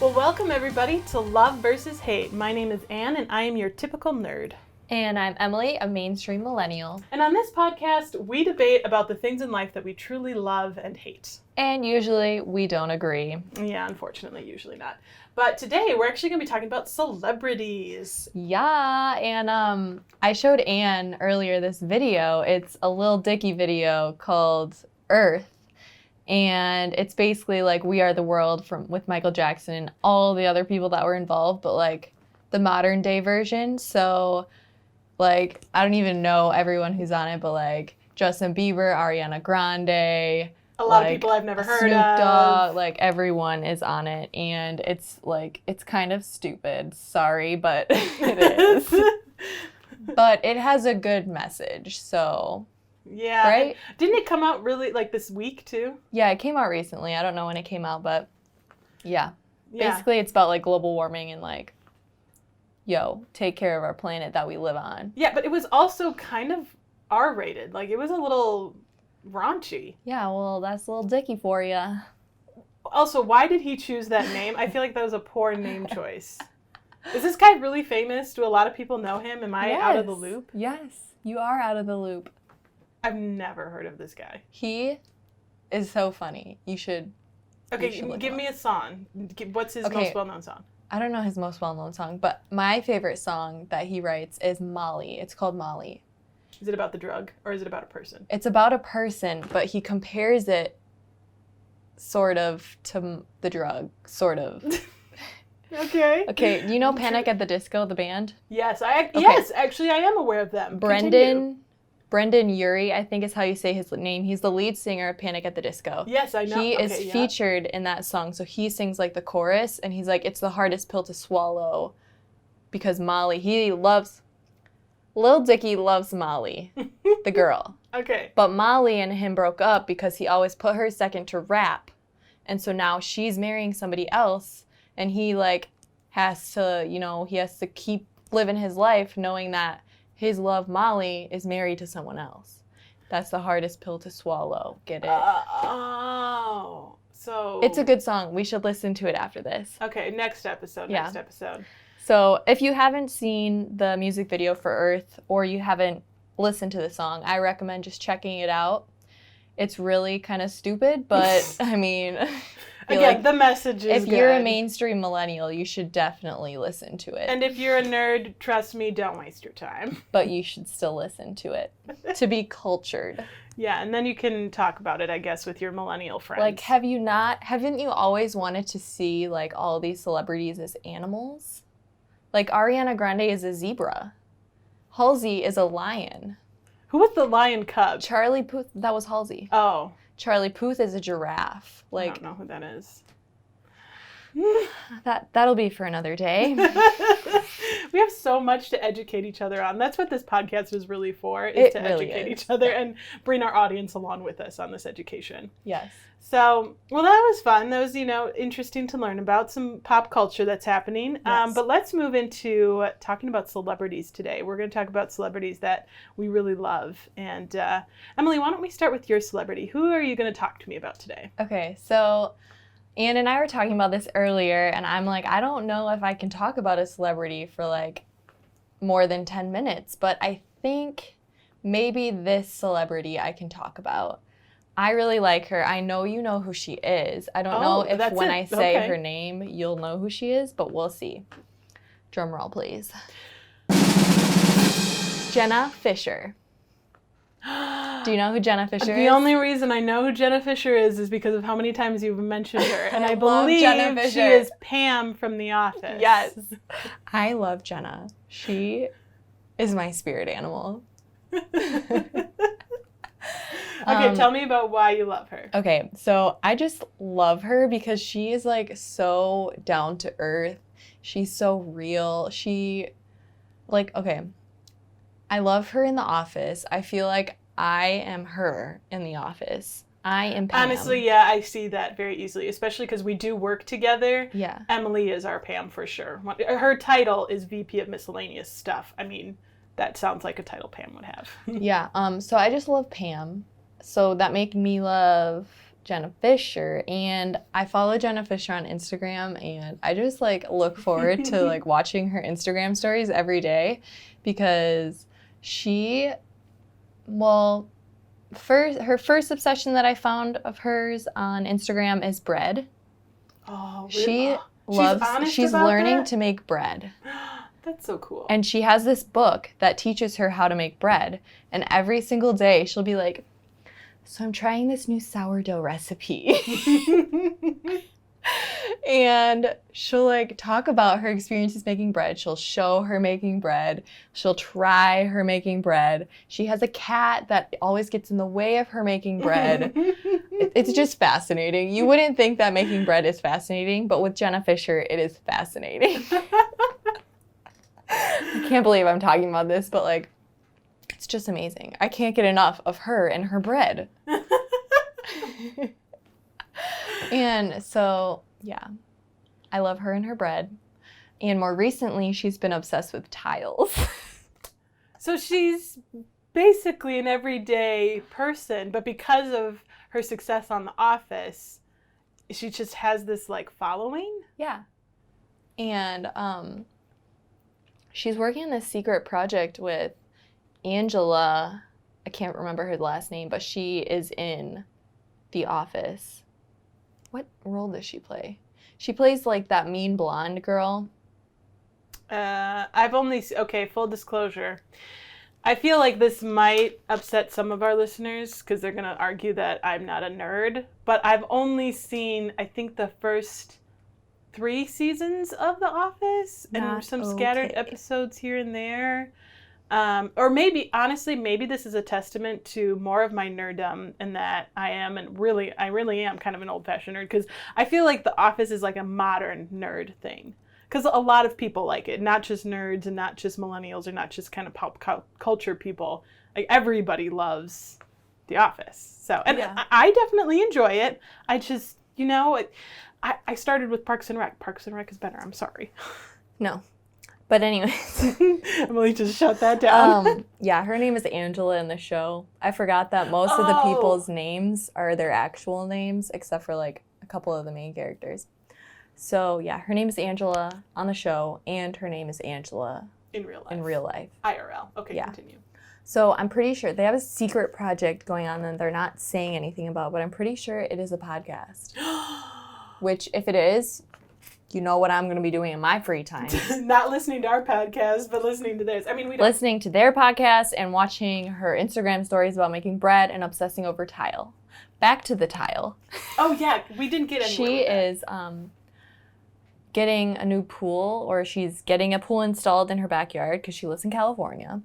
Well, welcome everybody to Love versus Hate. My name is Anne and I am your typical nerd. And I'm Emily, a mainstream millennial. And on this podcast, we debate about the things in life that we truly love and hate. And usually we don't agree. Yeah, unfortunately, usually not. But today we're actually going to be talking about celebrities. Yeah, and I showed Anne earlier this video. It's a Lil Dicky video called Earth. And it's basically like We Are the World with Michael Jackson and all the other people that were involved, but like the modern day version. So like, I don't even know everyone who's on it, but like Justin Bieber, Ariana Grande. A lot of people I've never heard Snoop of. Dogg, like everyone is on it. And it's like, it's kind of stupid. Sorry, but it is. But it has a good message, so... Yeah. Right? Didn't it come out really like this week too? Yeah, it came out recently. I don't know when it came out, but yeah. Basically, it's about like global warming and like, yo, take care of our planet that we live on. Yeah, but it was also kind of R-rated. Like it was a little raunchy. Yeah, well, that's Lil Dicky for you. Also, why did he choose that name? I feel like that was a poor name choice. Is this guy really famous? Do a lot of people know him? Am I out of the loop? Yes, you are out of the loop. I've never heard of this guy. He is so funny. You should. Okay, give me a song. What's his most well-known song? I don't know his most well-known song, but my favorite song that he writes is Molly. It's called Molly. Is it about the drug or is it about a person? It's about a person, but he compares it sort of to the drug, sort of. Okay. Okay, you know Panic at the Disco, the band? Yes, yes, actually I am aware of them. Brendan Urie, I think is how you say his name. He's the lead singer of Panic at the Disco. Yes, I know. He is featured in that song, so he sings like the chorus, and he's like, it's the hardest pill to swallow because Molly, Lil Dicky loves Molly, the girl. Okay. But Molly and him broke up because he always put her second to rap, and so now she's marrying somebody else, and he like has to keep living his life knowing that his love, Molly, is married to someone else. That's the hardest pill to swallow. Get it? So... It's a good song. We should listen to it after this. Okay, next episode. So if you haven't seen the music video for Earth or you haven't listened to the song, I recommend just checking it out. It's really kind of stupid, but I mean... Again, like, the message is If you're a mainstream millennial, you should definitely listen to it. And if you're a nerd, trust me, don't waste your time. But you should still listen to it to be cultured. Yeah, and then you can talk about it, I guess, with your millennial friends. Like, haven't you always wanted to see, like, all these celebrities as animals? Like, Ariana Grande is a zebra. Halsey is a lion. Who was the lion cub? Charlie Puth, that was Halsey. Oh. Charlie Puth is a giraffe. Like, I don't know who that is. That'll be for another day. We have so much to educate each other on. That's what this podcast is really for, is to educate each other and bring our audience along with us on this education. Yes. So, well, that was fun. That was, interesting to learn about some pop culture that's happening. Yes. But let's move into talking about celebrities today. We're going to talk about celebrities that we really love. And Emily, why don't we start with your celebrity? Who are you going to talk to me about today? Okay, so Anne and I were talking about this earlier, and I'm like, I don't know if I can talk about a celebrity for like more than 10 minutes, but I think maybe this celebrity I can talk about. I really like her. I know you know who she is. I don't know if when I say her name, you'll know who she is, but we'll see. Drum roll, please. Jenna Fischer. Do you know who Jenna Fischer is? The only reason I know who Jenna Fischer is because of how many times you've mentioned her. And I believe Jenna Fischer. She is Pam from The Office. Yes. I love Jenna. She is my spirit animal. Okay, tell me about why you love her. Okay, so I just love her because she is like so down to earth. She's so real. I love her in The Office. I feel like I am her in The Office. I am Pam. Honestly, yeah, I see that very easily, especially because we do work together. Yeah. Emily is our Pam for sure. Her title is VP of Miscellaneous Stuff. I mean, that sounds like a title Pam would have. Yeah, so I just love Pam. So that made me love Jenna Fischer, and I follow Jenna Fischer on Instagram, and I just like look forward to like watching her Instagram stories every day because she, well, her first obsession that I found of hers on Instagram is bread. Oh, she loves. She's learning to make bread. That's so cool. And she has this book that teaches her how to make bread, and every single day she'll be like, so I'm trying this new sourdough recipe. And she'll like talk about her experiences making bread. She'll show her making bread. She'll try her making bread. She has a cat that always gets in the way of her making bread. It's just fascinating. You wouldn't think that making bread is fascinating, but with Jenna Fischer, it is fascinating. I can't believe I'm talking about this, but like, it's just amazing. I can't get enough of her and her bread. And so, yeah, I love her and her bread. And more recently, she's been obsessed with tiles. So she's basically an everyday person, but because of her success on The Office, she just has this like following. Yeah. And she's working on this secret project with Angela. I can't remember her last name, but she is in The Office. What role does she play? She plays like that mean blonde girl. Okay, full disclosure. I feel like this might upset some of our listeners because they're going to argue that I'm not a nerd, but I've only seen, I think, the first 3 seasons of The Office and some scattered episodes here and there. Or maybe, honestly, maybe this is a testament to more of my nerddom in that I really am kind of an old-fashioned nerd because I feel like The Office is like a modern nerd thing. Because a lot of people like it, not just nerds and not just millennials or not just kind of pop culture people. Like everybody loves The Office. So, and yeah. I definitely enjoy it. I just, I started with Parks and Rec. Parks and Rec is better. I'm sorry. No. But anyways. Emily just shut that down. Yeah, her name is Angela in the show. I forgot that most of the people's names are their actual names, except for like a couple of the main characters. So yeah, her name is Angela on the show, and her name is Angela in real life. IRL. Okay, yeah. Continue. So I'm pretty sure they have a secret project going on that they're not saying anything about, but I'm pretty sure it is a podcast. Which, if it is, you know what I'm going to be doing in my free time. Not listening to our podcast, but listening to theirs. I mean, we don't. Listening to their podcast and watching her Instagram stories about making bread and obsessing over tile. Back to the tile. Oh, yeah. We didn't get anywhere She is getting a new pool, or she's getting a pool installed in her backyard because she lives in California.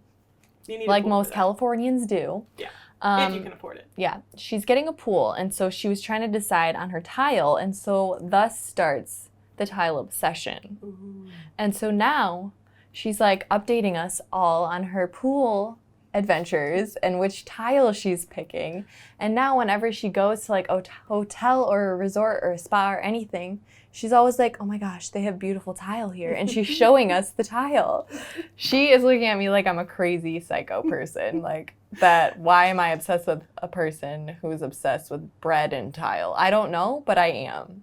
You need like most Californians do. Yeah. If you can afford it. Yeah. She's getting a pool, and so she was trying to decide on her tile, and so thus starts the tile obsession. Ooh. And so now she's like updating us all on her pool adventures and which tile she's picking. And now whenever she goes to like a hotel or a resort or a spa or anything, she's always like, oh my gosh, they have beautiful tile here. And she's showing us the tile. She is looking at me like I'm a crazy psycho person. Like, that why am I obsessed with a person who's obsessed with bread and tile? I don't know, but I am.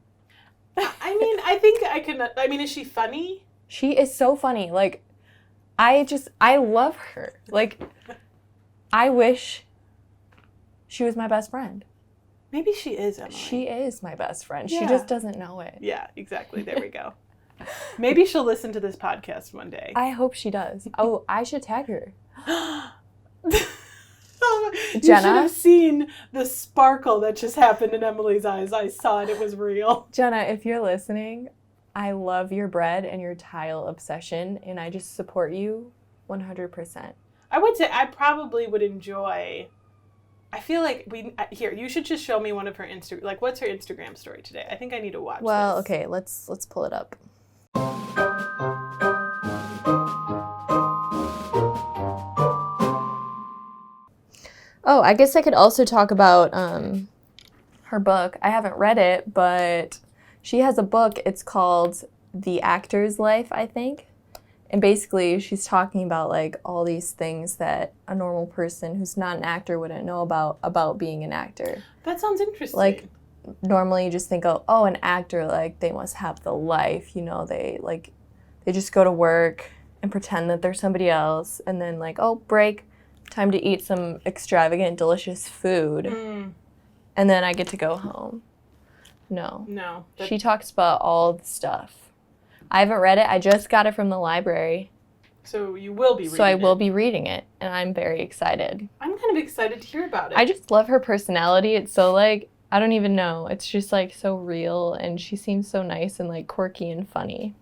I mean, I think I can. I mean, is she funny? She is so funny. Like, I love her. Like, I wish she was my best friend. Maybe she is, Emily. She is my best friend. Yeah. She just doesn't know it. Yeah, exactly. There we go. Maybe she'll listen to this podcast one day. I hope she does. Oh, I should tag her. You should have seen the sparkle that just happened in Emily's eyes. I saw it. It was real. Jenna, if you're listening, I love your bread and your tile obsession, and I just support you 100%. I would say I probably would enjoy... I feel like here, you should just show me one of her Instagram... Like, what's her Instagram story today? I think I need to watch this. Okay, let's pull it up. Oh, I guess I could also talk about her book. I haven't read it, but she has a book. It's called The Actor's Life, I think. And basically, she's talking about like all these things that a normal person who's not an actor wouldn't know about being an actor. That sounds interesting. Like normally you just think, oh, an actor, like, they must have the life, you know, they just go to work and pretend that they're somebody else, and then, like, oh, break, time to eat some extravagant, delicious food, and then I get to go home. No. She talks about all the stuff. I haven't read it. I just got it from the library. So you will be reading it. So I will be reading it, and I'm very excited. I'm kind of excited to hear about it. I just love her personality. It's so, like, I don't even know. It's just, like, so real, and she seems so nice and, like, quirky and funny.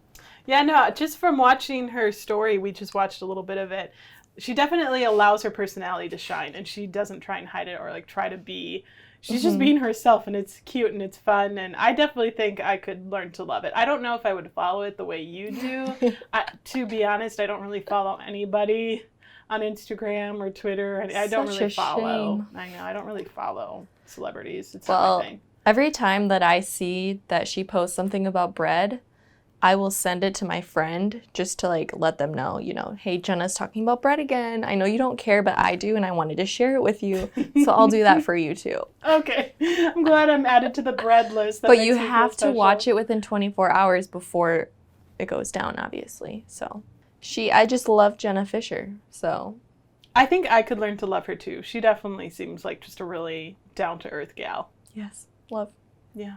Yeah, no, just from watching her story, we just watched a little bit of it. She definitely allows her personality to shine, and she doesn't try and hide it or, like, try to be... She's just being herself, and it's cute and it's fun, and I definitely think I could learn to love it. I don't know if I would follow it the way you do. To be honest, I don't really follow anybody on Instagram or Twitter. I don't really follow. Shame. I know, I don't really follow celebrities. It's not my thing. Every time that I see that she posts something about bread, I will send it to my friend just to, like, let them know, you know, hey, Jenna's talking about bread again. I know you don't care, but I do, and I wanted to share it with you, so I'll do that for you, too. Okay. I'm glad I'm added to the bread list. But you have to watch it within 24 hours before it goes down, obviously. So I just love Jenna Fischer, so. I think I could learn to love her, too. She definitely seems like just a really down-to-earth gal. Yes. Love. Yeah.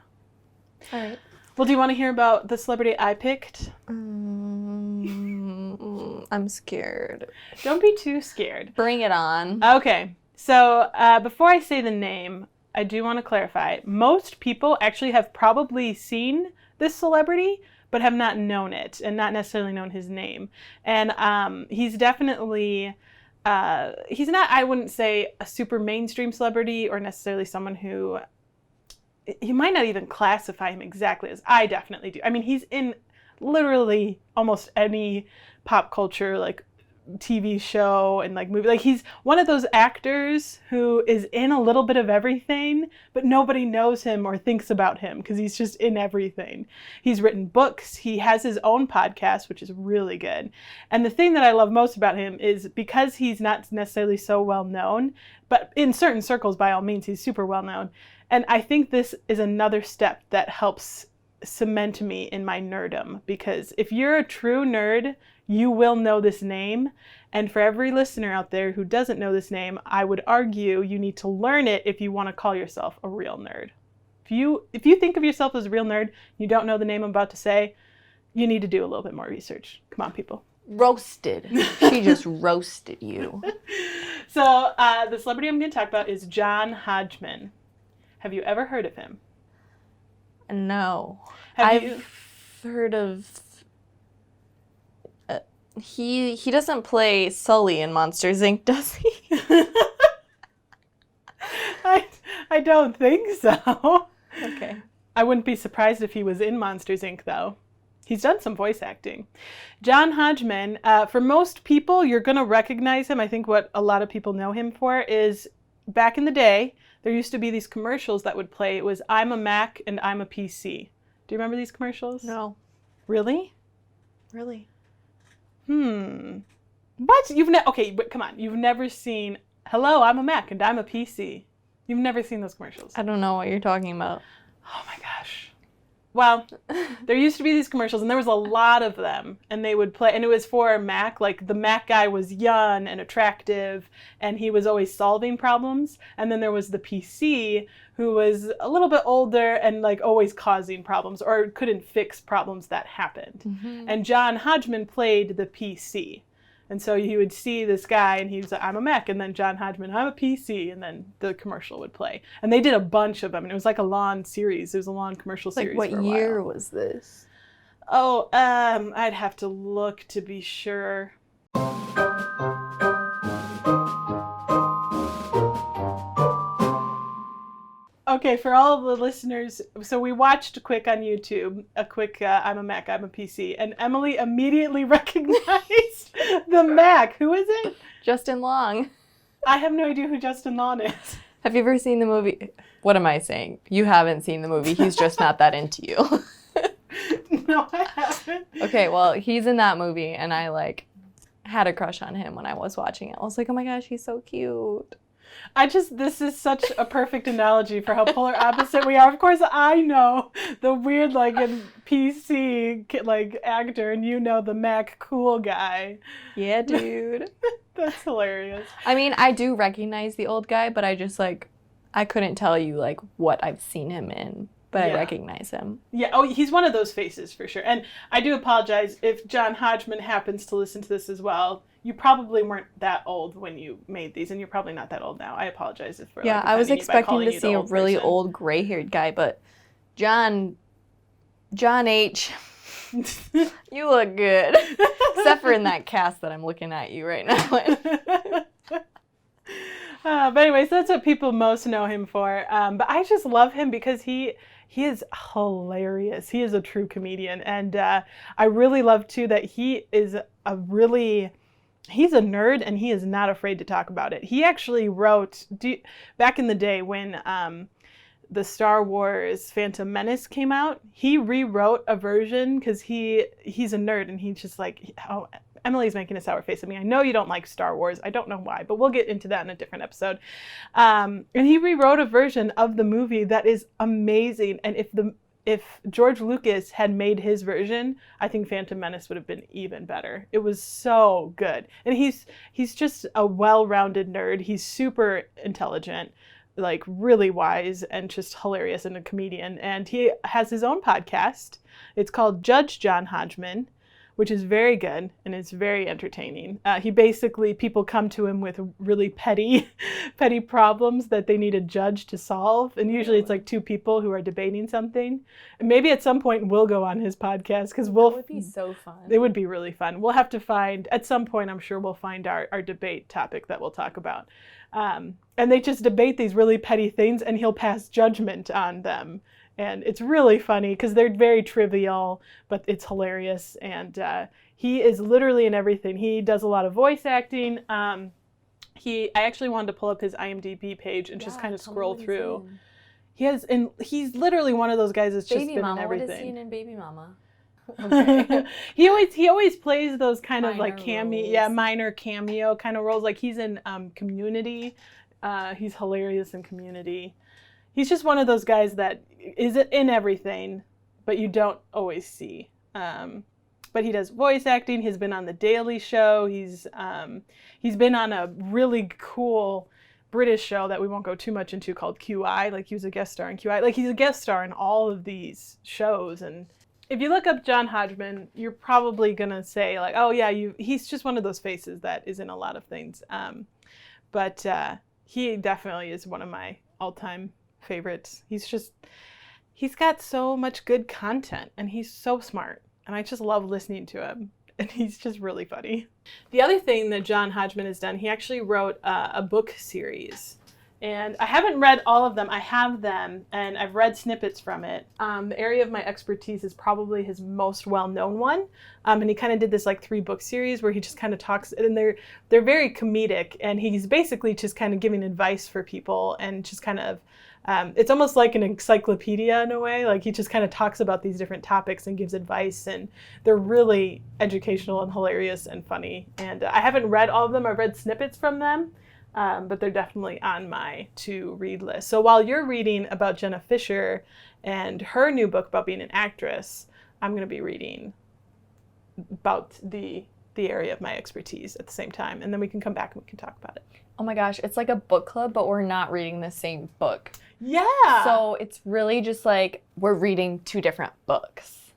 All right. Well, do you want to hear about the celebrity I picked? I'm scared. Don't be too scared. Bring it on. Okay. So before I say the name, I do want to clarify. Most people actually have probably seen this celebrity, but have not known it and not necessarily known his name. And he's definitely... he's not, I wouldn't say, a super mainstream celebrity or necessarily someone who... You might not even classify him exactly as I definitely do. I mean, he's in literally almost any pop culture, like, TV show and, like, movie. Like, he's one of those actors who is in a little bit of everything, but nobody knows him or thinks about him because he's just in everything. He's written books. He has his own podcast, which is really good. And the thing that I love most about him is because he's not necessarily so well known, but in certain circles, by all means, he's super well known. And I think this is another step that helps cement me in my nerdom, because if you're a true nerd, you will know this name. And for every listener out there who doesn't know this name, I would argue you need to learn it if you want to call yourself a real nerd. If you think of yourself as a real nerd, you don't know the name I'm about to say, you need to do a little bit more research. Come on, people. Roasted. She just roasted you. So the celebrity I'm going to talk about is John Hodgman. Have you ever heard of him? No. I've heard of... He doesn't play Sully in Monsters, Inc., does he? I don't think so. Okay. I wouldn't be surprised if he was in Monsters, Inc., though. He's done some voice acting. John Hodgman, for most people, you're going to recognize him. I think what a lot of people know him for is back in the day, there used to be these commercials that would play. It was, I'm a Mac and I'm a PC. Do you remember these commercials? No. Really? Really? What? Okay, but come on. You've never seen, hello, I'm a Mac and I'm a PC. You've never seen those commercials. I don't know what you're talking about. Oh my gosh. Well, there used to be these commercials, and there was a lot of them, and they would play, and it was for Mac. Like, the Mac guy was young and attractive, and he was always solving problems. And then there was the PC, who was a little bit older and, like, always causing problems or couldn't fix problems that happened. Mm-hmm. And John Hodgman played the PC. And so you would see this guy, and he was like, I'm a Mac, and then John Hodgman, I'm a PC, and then the commercial would play. And they did a bunch of them, and it was like a long series. It was a long commercial series like, for a what year while. was this? Oh, I'd have to look to be sure. Okay, for all of the listeners, so we watched a quick on YouTube, I'm a Mac, I'm a PC, and Emily immediately recognized the Mac. Who is it? Justin Long. I have no idea who Justin Long is. Have you ever seen the movie? What am I saying? You haven't seen the movie. He's just not that into you. No, I haven't. Okay, well, he's in that movie, and I, had a crush on him when I was watching it. I was like, oh my gosh, he's so cute. This is such a perfect analogy for how polar opposite we are. Of course, I know the weird, like, PC, like, actor, and you know the Mac cool guy. Yeah, dude. That's hilarious. I mean, I do recognize the old guy, but I just, like, I couldn't tell you, like, what I've seen him in, but I recognize him. Yeah, oh, he's one of those faces for sure. And I do apologize if John Hodgman happens to listen to this as well. You probably weren't that old when you made these, and you're probably not that old now. I apologize if we're I was expecting to see a really old gray-haired guy, but John H., you look good. Except for in that cast that I'm looking at you right now. But anyways, that's what people most know him for. But I just love him because he is hilarious. He is a true comedian. And I really love, too, that he is he's a nerd and he is not afraid to talk about it. He actually wrote, back in the day when the Star Wars Phantom Menace came out, he rewrote a version because he's a nerd and he's just like, oh, Emily's making a sour face at me. I know you don't like Star Wars. I don't know why, but we'll get into that in a different episode. And he rewrote a version of the movie that is amazing. And if George Lucas had made his version, I think Phantom Menace would have been even better. It was so good. And he's just a well-rounded nerd. He's super intelligent, like really wise, and just hilarious, and a comedian. And he has his own podcast. It's called Judge John Hodgman, which is very good and it's very entertaining. People come to him with really petty problems that they need a judge to solve. And usually it's like two people who are debating something. And maybe at some point we'll go on his podcast because that would be so fun. It would be really fun. We'll have to find, at some point I'm sure we'll find our debate topic that we'll talk about. And they just debate these really petty things and he'll pass judgment on them. And it's really funny because they're very trivial, but it's hilarious. And he is literally in everything. He does a lot of voice acting. I actually wanted to pull up his IMDb page and just kind of scroll through. He's literally one of those guys that's just been in everything. What is he in Baby Mama? Okay. he always plays those kind of like minor cameo kind of roles. Like he's in Community. He's hilarious in Community. He's just one of those guys that is in everything, but you don't always see. But he does voice acting. He's been on The Daily Show. He's been on a really cool British show that we won't go too much into called QI. Like he was a guest star in QI. Like he's a guest star in all of these shows. And if you look up John Hodgman, you're probably gonna say like, oh yeah, he's just one of those faces that is in a lot of things. But he definitely is one of my all-time favorites. He's got so much good content and he's so smart and I just love listening to him and he's just really funny. The other thing that John Hodgman has done, he actually wrote a book series and I haven't read all of them. I have them and I've read snippets from it. The area of my expertise is probably his most well-known one. And he kind of did this like 3-book series where he just kind of talks, and they're very comedic and he's basically just kind of giving advice for people and just kind of it's almost like an encyclopedia in a way. Like he just kind of talks about these different topics and gives advice, and they're really educational and hilarious and funny. And I haven't read all of them. I've read snippets from them, but they're definitely on my to-read list. So while you're reading about Jenna Fischer and her new book about being an actress, I'm going to be reading about the area of my expertise at the same time. And then we can come back and we can talk about it. Oh my gosh, it's like a book club, but we're not reading the same book. Yeah. So it's really just like we're reading 2 different books.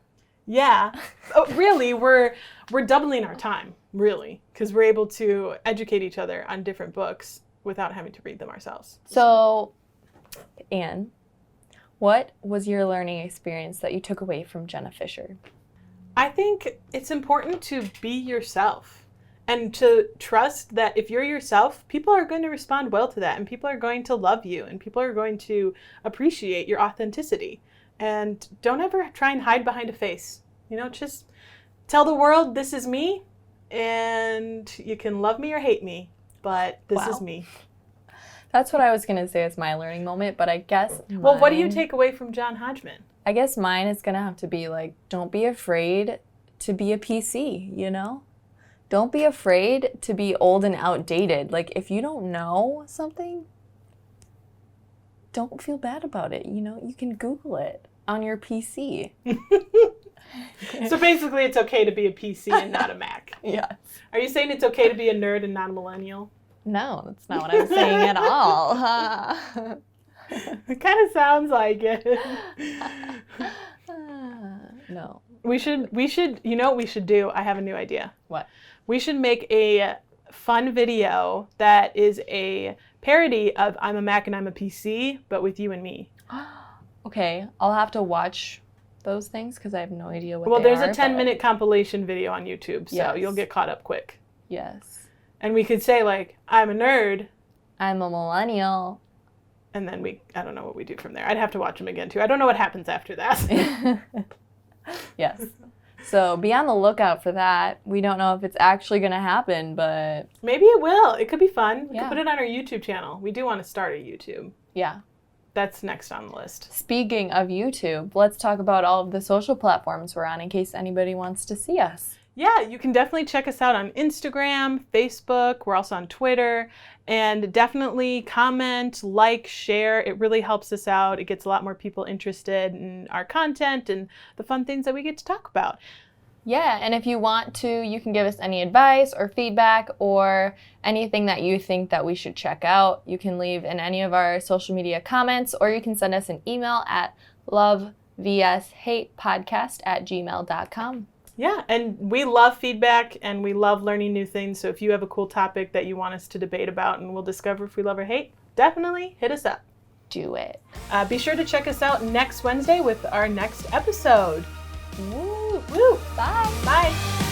Yeah. Oh, really, we're doubling our time, really, because we're able to educate each other on different books without having to read them ourselves. So, Anne, what was your learning experience that you took away from Jenna Fischer? I think it's important to be yourself. And to trust that if you're yourself, people are going to respond well to that, and people are going to love you, and people are going to appreciate your authenticity. And don't ever try and hide behind a face. Just tell the world, this is me, and you can love me or hate me, but this is me. That's what I was going to say as my learning moment, but I guess Well, what do you take away from John Hodgman? I guess mine is going to have to be like, don't be afraid to be a PC, Don't be afraid to be old and outdated. Like, if you don't know something, don't feel bad about it. You know, you can Google it on your PC. So basically, it's okay to be a PC and not a Mac. Yes. Are you saying it's okay to be a nerd and not a millennial? No, that's not what I'm saying at all. It kind of sounds like it. No. We should, you know what we should do? I have a new idea. What? We should make a fun video that is a parody of I'm a Mac and I'm a PC, but with you and me. Okay, I'll have to watch those things because I have no idea what Well, they are. there's a 10-minute compilation video on YouTube, so Yes. you'll get caught up quick. Yes. And we could say, like, I'm a nerd, I'm a millennial. and then I don't know what we do from there. I'd have to watch them again, too. I don't know what happens after that. Yes. So be on the lookout for that. We don't know if it's actually going to happen, but Maybe it will. It could be fun. We Yeah. could put it on our YouTube channel. We do want to start a YouTube. yeah. That's next on the list. Speaking of YouTube, let's talk about all of the social platforms we're on in case anybody wants to see us. Yeah, you can definitely check us out on Instagram, Facebook. We're also on Twitter. And definitely comment, like, share. It really helps us out. It gets a lot more people interested in our content and the fun things that we get to talk about. Yeah, and if you want to, you can give us any advice or feedback or anything that you think that we should check out. You can leave in any of our social media comments, or you can send us an email at lovevshatepodcast@gmail.com. Yeah, and we love feedback and we love learning new things. So if you have a cool topic that you want us to debate about and we'll discover if we love or hate, definitely hit us up. Do it. Be sure to check us out next Wednesday with our next episode. Woo! Woo! Bye! Bye!